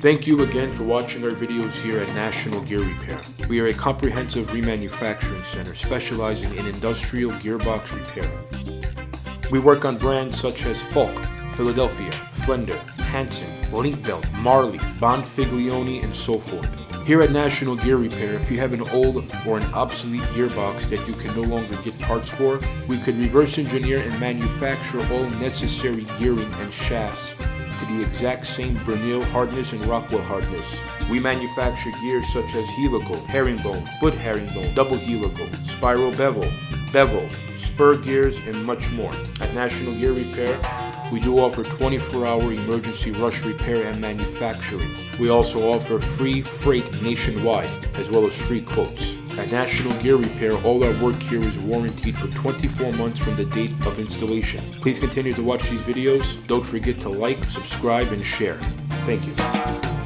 Thank you again for watching our videos here at National Gear Repair. We are a comprehensive remanufacturing center specializing in industrial gearbox repair. We work on brands such as Falk, Philadelphia, Flender, Hanson, Linkbelt, Marley, Bonfiglione, and so forth. Here at National Gear Repair, if you have an old or an obsolete gearbox that you can no longer get parts for, we could reverse engineer and manufacture all necessary gearing and shafts to the exact same Bernil hardness and Rockwell hardness. We manufacture gears such as helical, herringbone, foot herringbone, double helical, spiral bevel, spur gears, and much more. At National Gear Repair, we do offer 24-hour emergency rush repair and manufacturing. We also offer free freight nationwide, as well as free quotes. At National Gear Repair, all our work here is warranted for 24 months from the date of installation. Please continue to watch these videos. Don't forget to like, subscribe, and share. Thank you.